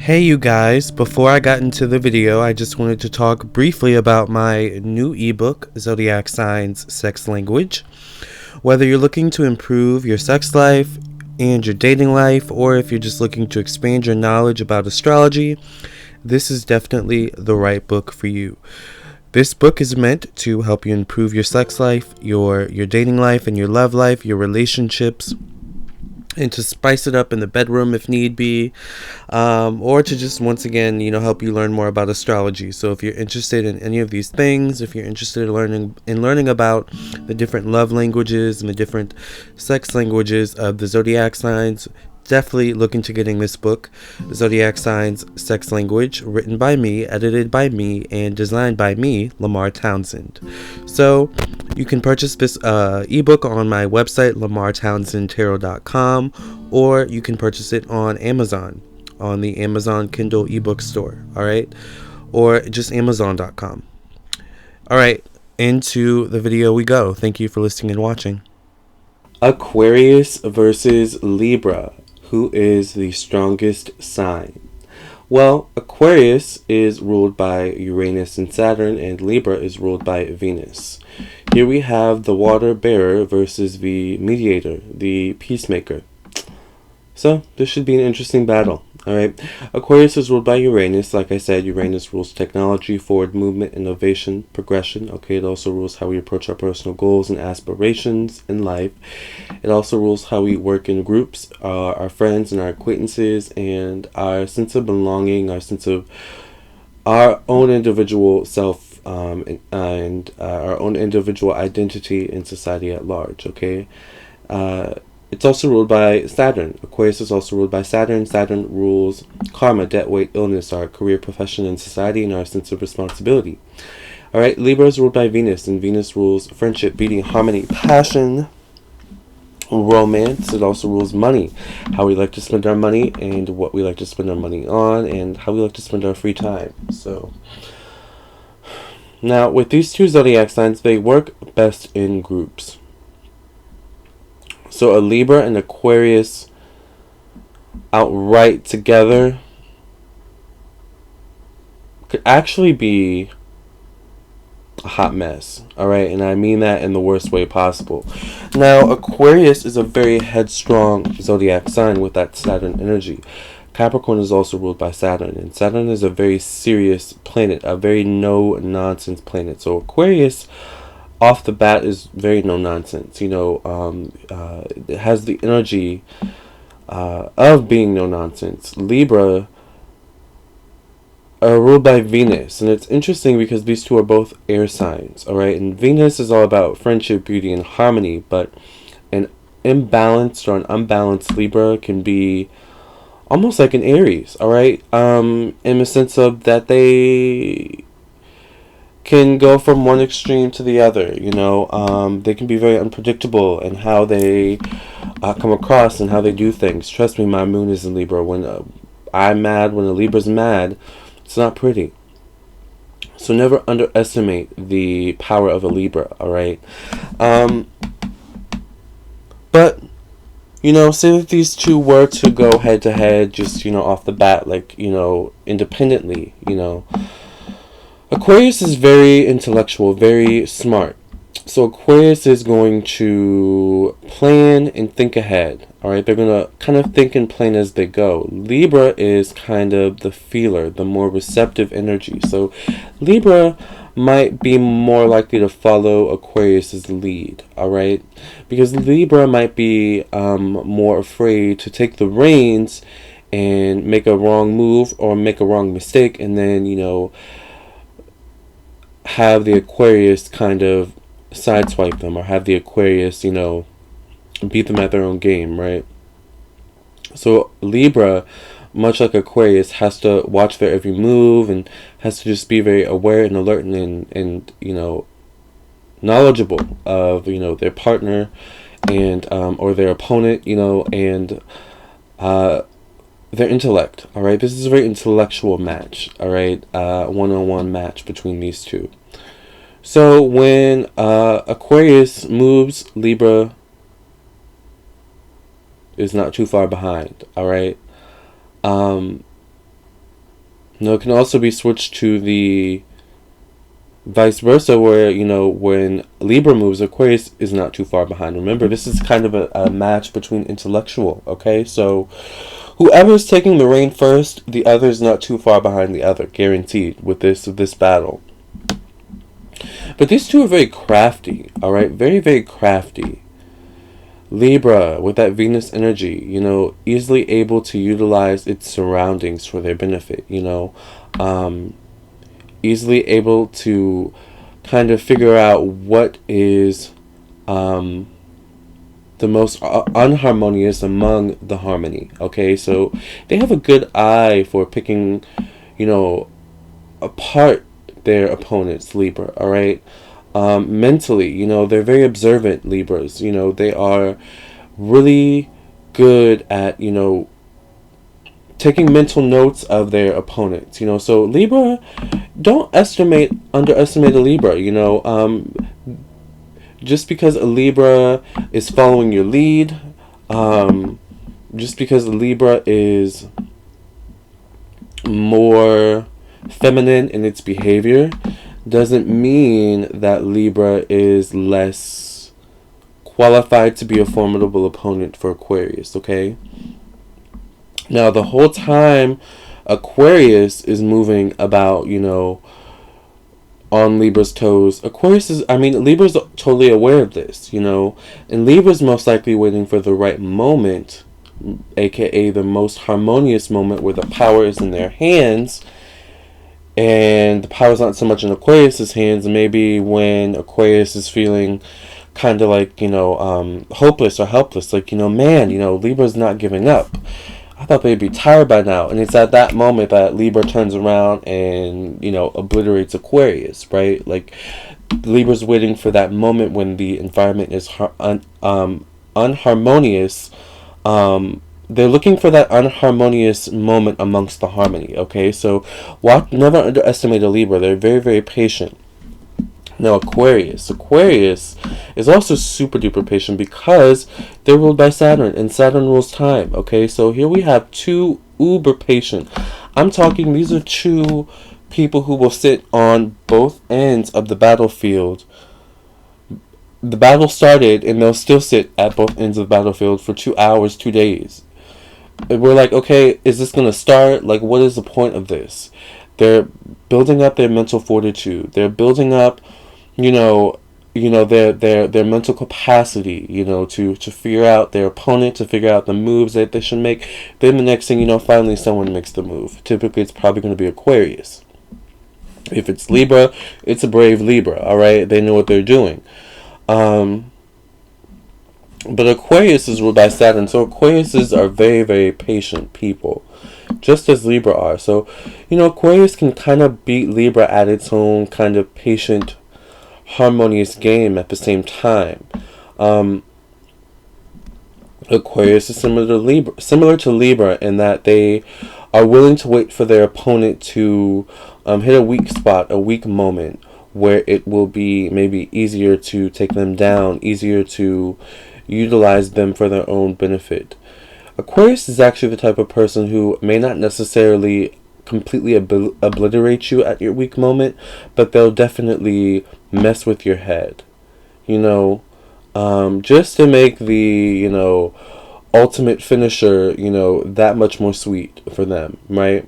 Hey you guys, before I got into the video, I just wanted to talk briefly about my new ebook, Zodiac Signs Sex Language. Whether you're looking to improve your sex life and your dating life, or if you're just looking to expand your knowledge about astrology, this is definitely the right book for you. This book is meant to help you improve your sex life, your dating life, and your love life, your relationships, and to spice it up in the bedroom if need be, or to just once again help you learn more about astrology. So if you're interested in any of these things, if you're interested in learning about the different love languages and the different sex languages of the zodiac signs, definitely look into getting this book, Zodiac Signs Sex Language, written by me, edited by me, and designed by me, Lamarr Townsend. So you can purchase this ebook on my website, lamarrtownsendtarot.com, or you can purchase it on Amazon, on the Amazon Kindle ebook store, all right? Or just amazon.com. All right, into the video we go. Thank you for listening and watching. Aquarius versus Libra. Who is the strongest sign? Well, Aquarius is ruled by Uranus and Saturn, and Libra is ruled by Venus. Here we have the water bearer versus the mediator, the peacemaker. So, this should be an interesting battle. Alright, Aquarius is ruled by Uranus. Like I said, Uranus rules technology, forward movement, innovation, progression. Okay, it also rules how we approach our personal goals and aspirations in life. It also rules how we work in groups, our friends and our acquaintances, and our sense of belonging, our sense of our own individual self, and our own individual identity in society at large. Okay. It's also ruled by Saturn. Aquarius is also ruled by Saturn. Saturn rules karma, debt, weight, illness, our career, profession, and society, and our sense of responsibility. Alright, Libra is ruled by Venus, and Venus rules friendship, beauty, harmony, passion, romance. It also rules money, how we like to spend our money, and what we like to spend our money on, and how we like to spend our free time. So, now, with these two zodiac signs, they work best in groups. So a Libra and Aquarius outright together could actually be a hot mess. Alright, and I mean that in the worst way possible. Now, Aquarius is a very headstrong zodiac sign with that Saturn energy. Capricorn is also ruled by Saturn, and Saturn is a very serious planet, a very no-nonsense planet. So Aquarius, off the bat, is very no nonsense. It has the energy of being no nonsense. Libra are ruled by Venus, and it's interesting because these two are both air signs. All right, and Venus is all about friendship, beauty, and harmony, but an imbalanced or an unbalanced Libra can be almost like an Aries. All right, in the sense of that they can go from one extreme to the other. They can be very unpredictable in how they come across and how they do things. Trust me, my moon is in Libra. When I'm mad, when a Libra's mad, it's not pretty. So never underestimate the power of a Libra, alright? But, say that these two were to go head to head, just, off the bat, like, independently, Aquarius is very intellectual, very smart. So Aquarius is going to plan and think ahead. Alright, they're going to kind of think and plan as they go. Libra is kind of the feeler, the more receptive energy. So Libra might be more likely to follow Aquarius's lead. Alright, because Libra might be more afraid to take the reins and make a wrong move or make a wrong mistake, and then, have the Aquarius kind of sideswipe them, or have the Aquarius, beat them at their own game, right? So Libra, much like Aquarius, has to watch their every move and has to just be very aware and alert and knowledgeable of, their partner and or their opponent, and their intellect. All right, this is a very intellectual match. All right, one-on-one match between these two. So when Aquarius moves, Libra is not too far behind. All right, Now, it can also be switched to the vice versa, where, you know, when Libra moves, Aquarius is not too far behind. Remember, this is kind of a match between intellectual, okay? So whoever is taking the reign first, the other is not too far behind the other, guaranteed, with this battle. But these two are very crafty, all right? Very, very crafty. Libra, with that Venus energy, you know, easily able to utilize its surroundings for their benefit, you know. Easily able to kind of figure out what is the most unharmonious among the harmony, okay? So they have a good eye for picking, you know, apart their opponents, Libra, all right? Mentally, you know, they're very observant, Libras. You know, they are really good at, you know, taking mental notes of their opponents, you know. So Libra, don't underestimate a Libra, you know. Just because a Libra is following your lead, just because a Libra is more feminine in its behavior, doesn't mean that Libra is less qualified to be a formidable opponent for Aquarius, okay? Now, the whole time Aquarius is moving about, you know, on Libra's toes, Libra's totally aware of this, you know, and Libra's most likely waiting for the right moment, aka the most harmonious moment where the power is in their hands, and the power's not so much in Aquarius's hands. Maybe when Aquarius is feeling kind of like, you know, hopeless or helpless, like, you know, man, you know, Libra's not giving up. I thought they'd be tired by now. And it's at that moment that Libra turns around and, you know, obliterates Aquarius, right? Like, Libra's waiting for that moment when the environment is unharmonious. They're looking for that unharmonious moment amongst the harmony, okay? So never underestimate a Libra. They're very, very patient. Now, Aquarius is also super duper patient because they're ruled by Saturn, and Saturn rules time, okay? So here we have two uber patient. I'm talking, these are two people who will sit on both ends of the battlefield. The battle started, and they'll still sit at both ends of the battlefield for 2 hours, 2 days. We're like, okay, is this going to start? Like, what is the point of this? They're building up their mental fortitude. They're building up, you know, their mental capacity, you know, to figure out their opponent, to figure out the moves that they should make. Then the next thing you know, finally someone makes the move. Typically, it's probably going to be Aquarius. If it's Libra, it's a brave Libra, all right? They know what they're doing. But Aquarius is ruled by Saturn, so Aquariuses are very, very patient people, just as Libra are. So, you know, Aquarius can kind of beat Libra at its own kind of patient, harmonious game at the same time. Aquarius is similar to Libra in that they are willing to wait for their opponent to hit a weak spot, a weak moment, where it will be maybe easier to take them down, easier to utilize them for their own benefit. Aquarius is actually the type of person who may not necessarily completely obliterate you at your weak moment, but they'll definitely mess with your head, you know, just to make the, you know, ultimate finisher, you know, that much more sweet for them, right?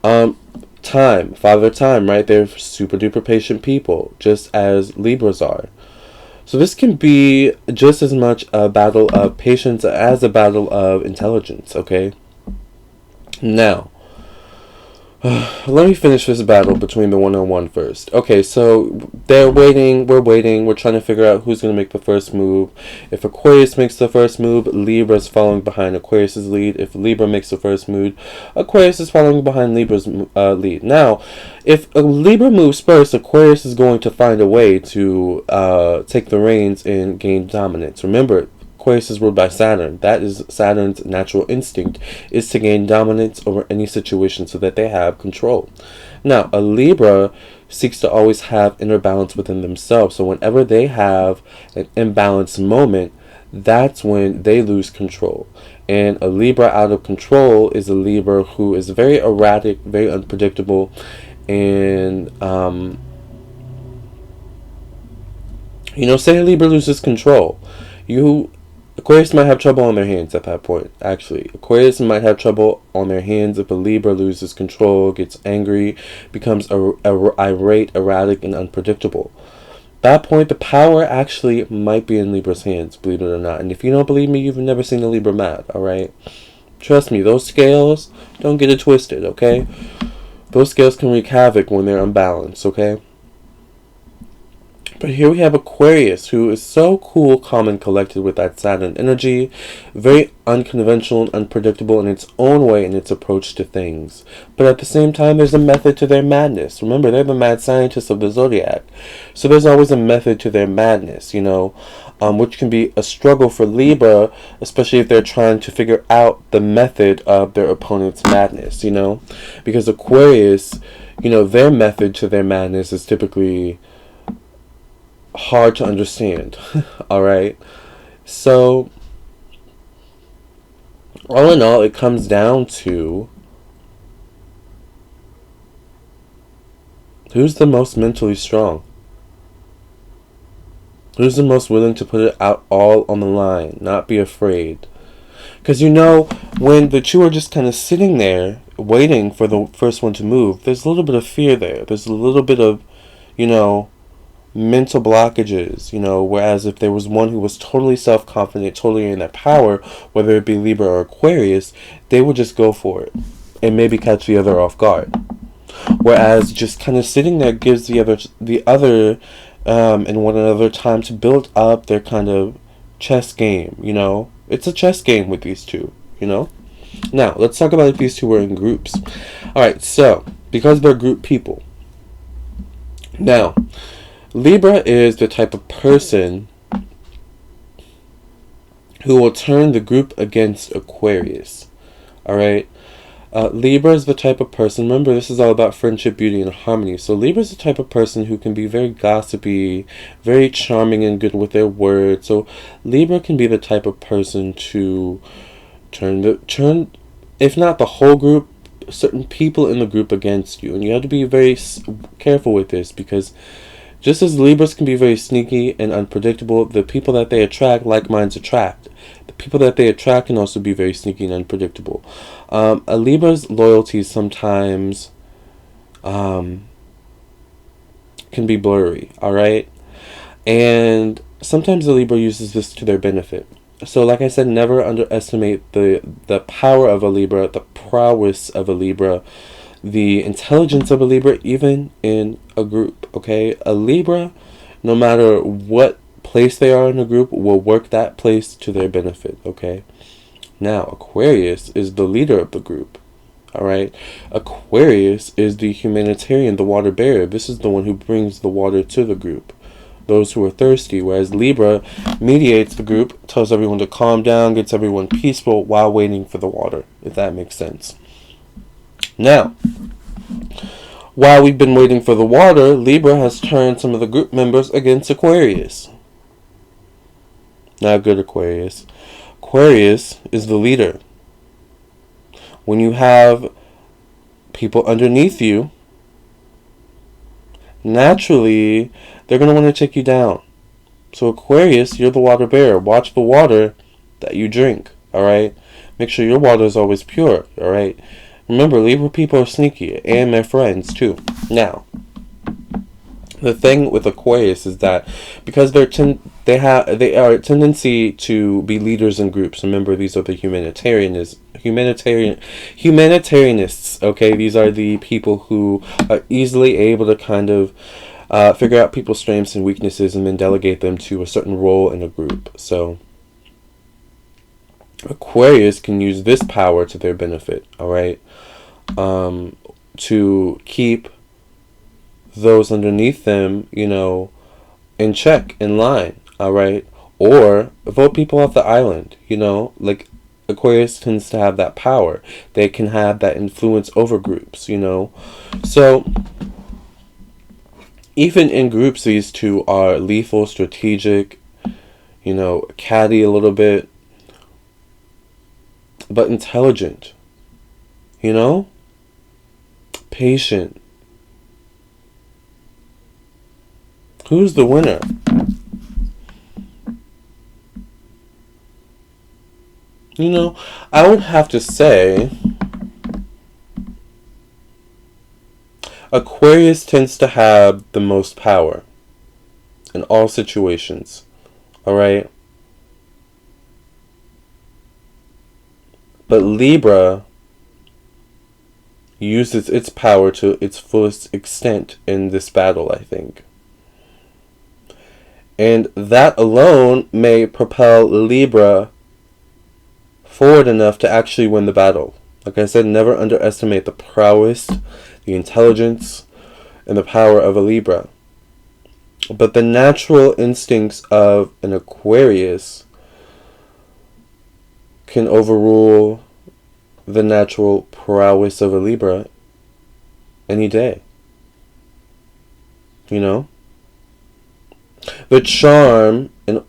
Father Time, right? They're super duper patient people, just as Libras are. So this can be just as much a battle of patience as a battle of intelligence, okay? Now, let me finish this battle between the one-on-one first. Okay, so they're waiting, we're trying to figure out who's going to make the first move. If Aquarius makes the first move, Libra's following behind Aquarius's lead. If Libra makes the first move, Aquarius is following behind Libra's lead. Now, if Libra moves first, Aquarius is going to find a way to take the reins and gain dominance. Remember, Aquarius is ruled by Saturn. That is Saturn's natural instinct, is to gain dominance over any situation so that they have control. Now, a Libra seeks to always have inner balance within themselves. So whenever they have an imbalanced moment, that's when they lose control. And a Libra out of control is a Libra who is very erratic, very unpredictable, and say a Libra loses control, Aquarius might have trouble on their hands at that point. Actually, Aquarius might have trouble on their hands if a Libra loses control, gets angry, becomes irate, erratic, and unpredictable. At that point, the power actually might be in Libra's hands, believe it or not. And if you don't believe me, you've never seen a Libra mad, alright? Trust me, those scales, don't get it twisted, okay? Those scales can wreak havoc when they're unbalanced, okay? But here we have Aquarius, who is so cool, calm, and collected with that Saturn energy. Very unconventional and unpredictable in its own way in its approach to things. But at the same time, there's a method to their madness. Remember, they're the mad scientists of the Zodiac. So there's always a method to their madness, which can be a struggle for Libra, especially if they're trying to figure out the method of their opponent's madness, Because Aquarius, their method to their madness is typically hard to understand. Alright, so all in all, it comes down to who's the most mentally strong, who's the most willing to put it out all on the line, not be afraid. Because when the two are just kind of sitting there waiting for the first one to move, there's a little bit of fear there, there's a little bit of mental blockages, whereas if there was one who was totally self-confident, totally in their power, whether it be Libra or Aquarius, they would just go for it and maybe catch the other off guard. Whereas just kind of sitting there gives the other and one another time to build up their kind of chess game, It's a chess game with these two, Now, let's talk about if these two were in groups. Alright, so, because they're group people. Now, Libra is the type of person who will turn the group against Aquarius. Alright? Libra is the type of person, remember this is all about friendship, beauty, and harmony. So Libra is the type of person who can be very gossipy, very charming and good with their words. So Libra can be the type of person to turn, if not the whole group, certain people in the group against you. And you have to be very careful with this, because just as Libras can be very sneaky and unpredictable, the people that they attract, like minds attract. The people that they attract can also be very sneaky and unpredictable. A Libra's loyalties sometimes can be blurry, alright? And sometimes the Libra uses this to their benefit. So like I said, never underestimate the power of a Libra, the prowess of a Libra, the intelligence of a Libra, even in a group, okay? A Libra, no matter what place they are in a group, will work that place to their benefit, okay? Now, Aquarius is the leader of the group, alright? Aquarius is the humanitarian, the water bearer. This is the one who brings the water to the group, those who are thirsty, whereas Libra mediates the group, tells everyone to calm down, gets everyone peaceful while waiting for the water, if that makes sense. Now, while we've been waiting for the water, Libra has turned some of the group members against Aquarius. Not good, Aquarius. Aquarius is the leader. When you have people underneath you, naturally, they're going to want to take you down. So Aquarius, you're the water bearer. Watch the water that you drink, alright? Make sure your water is always pure, alright? Remember, Libra people are sneaky, and their friends too. Now, the thing with Aquarius is that because they are a tendency to be leaders in groups. Remember, these are the humanitarianists. Okay, these are the people who are easily able to kind of figure out people's strengths and weaknesses and then delegate them to a certain role in a group. So Aquarius can use this power to their benefit, alright? To keep those underneath them, in check, in line, alright? Or vote people off the island, like Aquarius tends to have that power. They can have that influence over groups, So, even in groups, these two are lethal, strategic, catty a little bit. but intelligent. You know? Patient. Who's the winner? You know, I would have to say Aquarius tends to have the most power in all situations. Alright? But Libra uses its power to its fullest extent in this battle, I think. And that alone may propel Libra forward enough to actually win the battle. Like I said, never underestimate the prowess, the intelligence, and the power of a Libra. But the natural instincts of an Aquarius can overrule the natural prowess of a Libra any day. You know? The charm and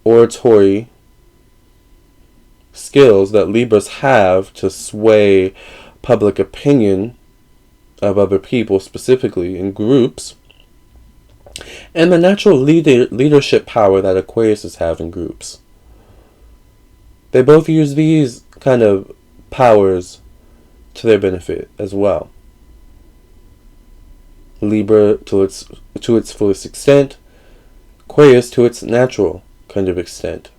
oratory skills that Libras have to sway public opinion of other people, specifically in groups, and the natural leadership power that Aquariuses have in groups. They both use these kind of powers to their benefit as well. Libra to its fullest extent, Aquarius to its natural kind of extent.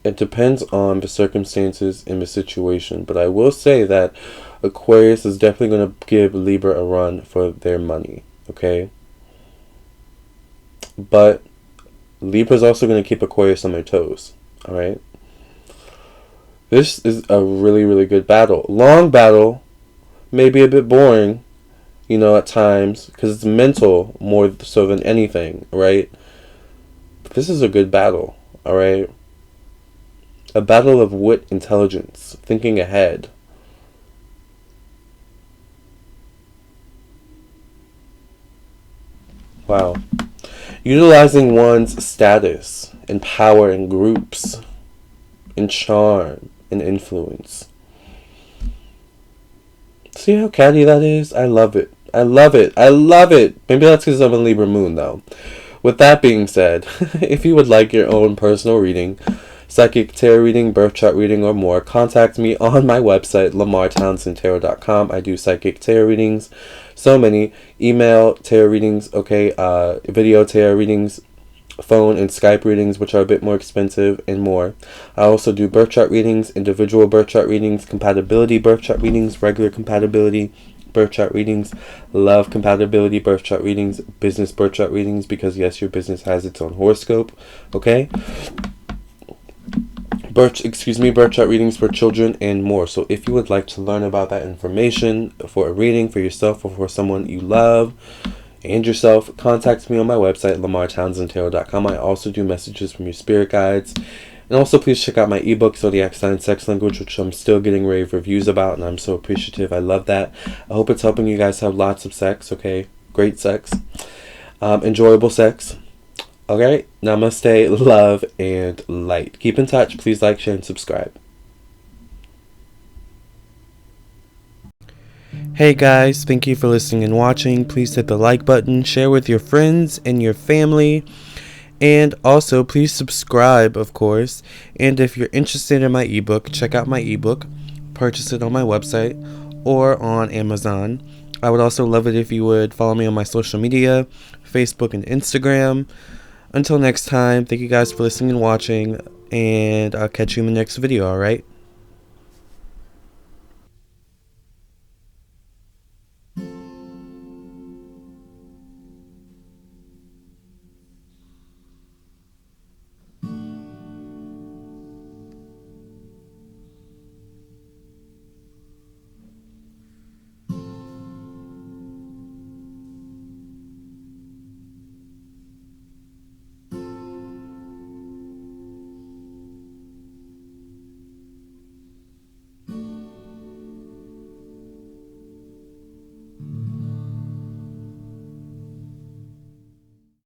It depends on the circumstances and the situation, but I will say that Aquarius is definitely going to give Libra a run for their money, okay? But Libra is also going to keep Aquarius on their toes, alright? This is a really, really good battle. Long battle, maybe a bit boring, you know, at times, because it's mental more so than anything, right? But this is a good battle, alright? A battle of wit, intelligence, thinking ahead. Wow. Utilizing one's status and power in groups, and charm and influence. See how catty that is? I love it. I love it. I love it. Maybe that's because I'm a Libra moon, though. With that being said, if you would like your own personal reading, psychic tarot reading, birth chart reading, or more, contact me on my website, lamarrtownsendtarot.com. I do psychic tarot readings, so many. Email tarot readings, okay, video tarot readings, phone and Skype readings, which are a bit more expensive, and more. I also do birth chart readings, individual birth chart readings, compatibility birth chart readings, regular compatibility birth chart readings, love compatibility birth chart readings, business birth chart readings, because yes, your business has its own horoscope, okay? Birth chart readings for children, and more. So if you would like to learn about that information for a reading for yourself or for someone you love and yourself, contact me on my website, lamarrtownsendtarot.com. I also do messages from your spirit guides. And also please check out my ebook, Zodiac Sign Sex Language, which I'm still getting rave reviews about, and I'm so appreciative. I love that. I hope it's helping you guys have lots of sex, okay? Great sex. Enjoyable sex. Okay? Namaste, love, and light. Keep in touch. Please like, share, and subscribe. Hey guys, thank you for listening and watching. Please hit the like button, share with your friends and your family, and also please subscribe, of course. And if you're interested in my ebook, check out my ebook, purchase it on my website or on Amazon. I would also love it if you would follow me on my social media, Facebook and Instagram. Until next time, thank you guys for listening and watching, and I'll catch you in the next video, alright?